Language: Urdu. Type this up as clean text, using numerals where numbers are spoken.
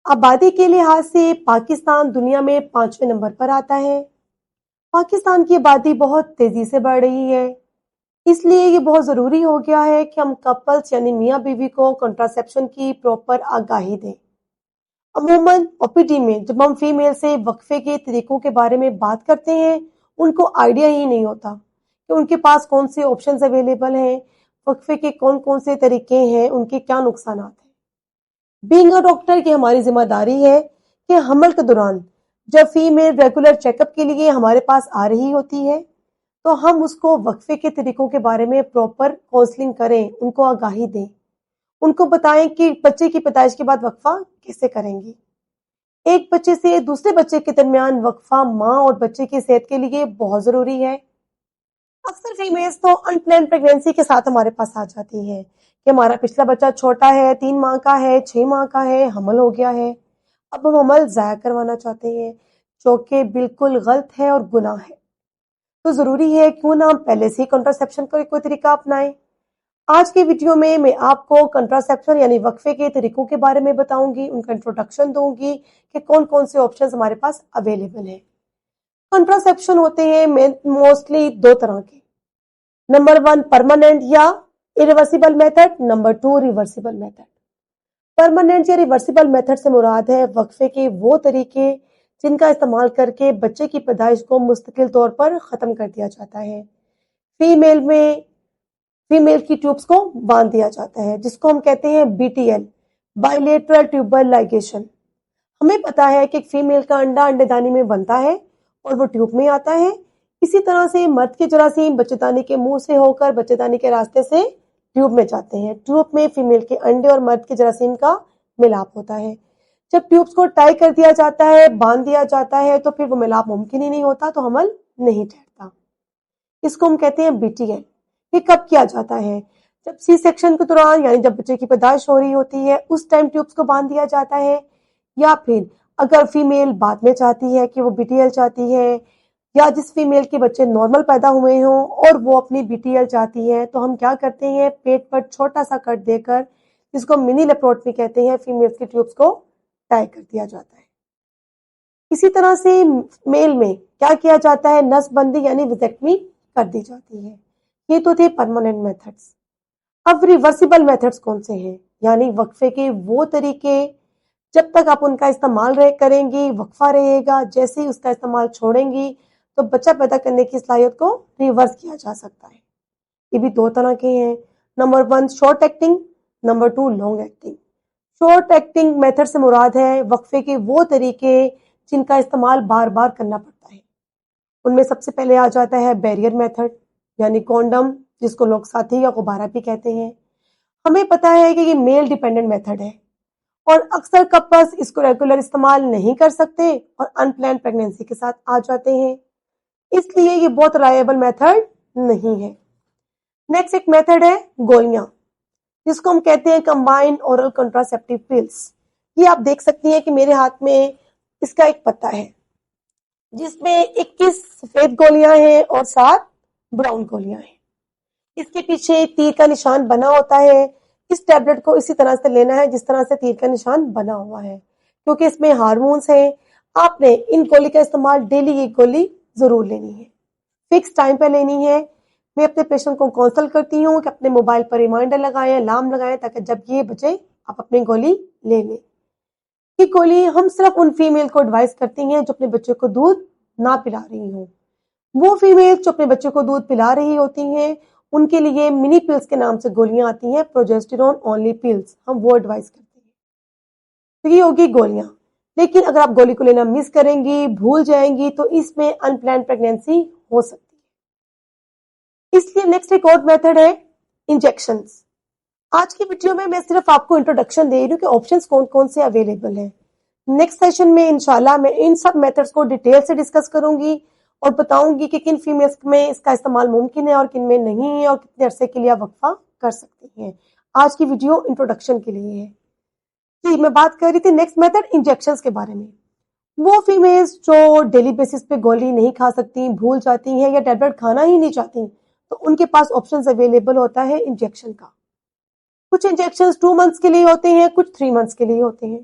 آبادی کے لحاظ سے پاکستان دنیا میں 5ویں نمبر پر آتا ہے۔ پاکستان کی آبادی بہت تیزی سے بڑھ رہی ہے، اس لیے یہ بہت ضروری ہو گیا ہے کہ ہم کپلز یعنی میاں بیوی کو کنٹراسیپشن کی پراپر آگاہی دیں۔ عموماً او پی ڈی میں جب ہم فیمیل سے وقفے کے طریقوں کے بارے میں بات کرتے ہیں، ان کو آئیڈیا ہی نہیں ہوتا کہ ان کے پاس کون سے آپشنز اویلیبل ہیں، وقفے کے کون کون سے طریقے ہیں، ان کے کیا نقصانات ہیں۔ بینگ اے ڈاکٹر کی ہماری ذمہ داری ہے کہ حمل کے دوران جب فیمیل ریگولر چیک اپ کے لیے ہمارے پاس آ رہی ہوتی ہے تو ہم اس کو وقفے کے طریقوں کے بارے میں پراپر کاؤنسلنگ کریں، ان کو آگاہی دیں، ان کو بتائیں کہ بچے کی پیدائش کے بعد وقفہ کیسے کریں گی۔ ایک بچے سے دوسرے بچے کے درمیان وقفہ ماں اور بچے کی صحت کے لیے بہت ضروری ہے۔ اکثر فیمیلز تو ان پلان پریگنینسی کے ساتھ ہمارے پاس آ جاتی ہے کہ ہمارا پچھلا بچہ چھوٹا ہے، 3 ماہ کا ہے، 6 ماہ کا ہے، حمل ہو گیا ہے، اب ہم حمل ضائع کروانا چاہتے ہیں، جو کہ بالکل غلط ہے اور گناہ ہے۔ تو ضروری ہے کیوں نہ ہم پہلے سے ہی کنٹراسیپشن کا کوئی طریقہ اپنائیں۔ آج کی ویڈیو میں آپ کو کنٹراسیپشن یعنی وقفے کے طریقوں کے بارے میں بتاؤں گی، ان کا انٹروڈکشن دوں گی کہ کون کون سے آپشنز ہمارے پاس اویلیبل ہیں۔ کنٹراسیپشن ہوتے ہیں موسٹلی 2 طرح کے۔ نمبر 1 پرماننٹ یا reversible method, number 2 reversible method. Permanent یا ریورسیبل میتھڈ سے مراد ہے وقفے کے وہ طریقے جن کا استعمال کر کے بچے کی پیدائش کو مستقل طور پر ختم کر دیا جاتا ہے۔ فیمیل کی ٹیوبس کو باندھ دیا جاتا ہے، جس کو ہم کہتے ہیں BTL، بائلیٹرل ٹیوبل لائگیشن۔ ہمیں پتا ہے کہ ایک فیمیل کا انڈا انڈے دانی میں بنتا ہے اور وہ ٹیوب میں آتا ہے، اسی طرح سے مرد کے جراثیم بچے دانی کے منہ سے ہو کر بچے دانی کے راستے سے ٹیوب میں جاتے ہیں۔ ٹیوب میں فیمیل کے انڈے اور مرد کے جراثیم کا ملاپ ہوتا ہے۔ جب ٹیوبس کو ٹائی کر دیا جاتا ہے، باندھ دیا جاتا ہے، تو پھر وہ ملاپ ممکن ہی نہیں ہوتا، تو حمل نہیں ٹھہرتا۔ اس کو ہم کہتے ہیں BTL۔ یہ کب کیا جاتا ہے؟ جب سی سیکشن کے دوران یعنی جب بچے کی پیدائش ہو رہی ہوتی ہے اس ٹائم ٹیوبس کو باندھ دیا جاتا ہے، یا پھر اگر فیمیل بعد میں چاہتی ہے کہ وہ BTL چاہتی ہے، یا جس فیمیل کے بچے نارمل پیدا ہوئے ہوں اور وہ اپنی BTL چاہتی ہے، تو ہم کیا کرتے ہیں، پیٹ پر چھوٹا سا کٹ دے کر، جس کو منی لیپروٹمی کہتے ہیں، فیمیل کی ٹیوبس کو ٹائی کر دیا جاتا ہے۔ اسی طرح سے میل میں کیا جاتا ہے، نس بندی یعنی ویزیکٹمی کر دی جاتی ہے۔ یہ تو تھے پرماننٹ میتھڈز۔ اب ریورسیبل میتھڈز کون سے ہیں، یعنی وقفے کے وہ طریقے جب تک آپ ان کا استعمال کریں گی وقفہ رہے گا، جیسے ہی اس کا استعمال چھوڑیں گی تو بچہ پیدا کرنے کی صلاحیت کو ریورس کیا جا سکتا ہے۔ یہ بھی 2 طرح کے ہیں۔ Number 1 short acting, number 2 long acting. Short acting method سے مراد ہے وقفے کے وہ طریقے جن کا استعمال بار بار کرنا پڑتا ہے۔ ان میں سب سے پہلے آ جاتا ہے بیریئر میتھڈ، یعنی کونڈم، جس کو لوگ ساتھی یا غبارہ بھی کہتے ہیں۔ ہمیں پتا ہے کہ یہ میل ڈیپینڈنٹ میتھڈ ہے اور اکثر کپلز اس کو ریگولر استعمال نہیں کر سکتے اور ان پلان پریگنینسی کے ساتھ آ جاتے ہیں، اس لیے یہ بہت رائبل میتھڈ نہیں ہے۔ نیکسٹ ایک میتھڈ ہے گولیاں، جس کو ہم کہتے ہیں کمبائنڈ اورل کنٹراسیپٹیو پلز۔ یہ آپ دیکھ سکتی ہیں کہ میرے ہاتھ میں اس کا ایک پتا ہے جس میں 21 سفید گولیاں ہیں اور 7 براؤن گولیاں ہیں۔ اس کے پیچھے تیر کا نشان بنا ہوتا ہے۔ اس ٹیبلٹ کو اسی طرح سے لینا ہے جس طرح سے تیر کا نشان بنا ہوا ہے، کیونکہ اس میں ہارمونز ہیں۔ آپ نے ان گولی کا استعمال ڈیلی ایک گولی ضرور لینی ہے، فکس ٹائم پہ لینی ہے۔ میں اپنے پیشنٹ کو کونسل کرتی ہوں کہ اپنے موبائل پر ریمائنڈر لگائیں، الارم لگائیں، تاکہ جب یہ بچے آپ اپنی گولی لے لیں۔ یہ گولی ہم صرف ان فیمیل کو ایڈوائز کرتی ہیں جو اپنے بچے کو دودھ نہ پلا رہی ہوں۔ وہ فیمیل جو اپنے بچے کو دودھ پلا رہی ہوتی ہیں ان کے لیے منی پلز کے نام سے گولیاں آتی ہیں، پروجیسٹرون اونلی پلز، ہم وہ ایڈوائز کرتے ہیں۔ تو یہ ہوگی گولیاں، لیکن اگر آپ گولی کو لینا مس کریں گی، بھول جائیں گی، تو اس میں ان پلان پریگنینسی ہو سکتی ہے۔ اس لیے نیکسٹ ایک اور میتھڈ ہے انجیکشنز۔ آج کی ویڈیو میں صرف آپ کو انٹروڈکشن دے رہی ہوں کہ آپشنز کون کون سے اویلیبل ہیں۔ نیکسٹ سیشن میں انشاءاللہ میں ان سب میتھڈز کو ڈیٹیل سے ڈسکس کروں گی اور بتاؤں گی کہ کن فیمیلز میں اس کا استعمال ممکن ہے اور کن میں نہیں ہے، اور کتنے عرصے کے لیے وقفہ کر سکتی ہیں۔ آج کی ویڈیو انٹروڈکشن کے لیے ہے۔ جی میں بات کر رہی تھی نیکسٹ میتھڈ انجیکشنز کے بارے میں۔ وہ فیمیلز جو ڈیلی بیسس پہ گولی نہیں کھا سکتی، بھول جاتی ہیں یا ٹیبلٹ کھانا ہی نہیں چاہتی، تو ان کے پاس آپشنز اویلیبل ہوتا ہے انجیکشن کا۔ کچھ انجیکشنز 2 منتھس کے لیے ہوتے ہیں، کچھ 3 منتھس کے لیے ہوتے ہیں۔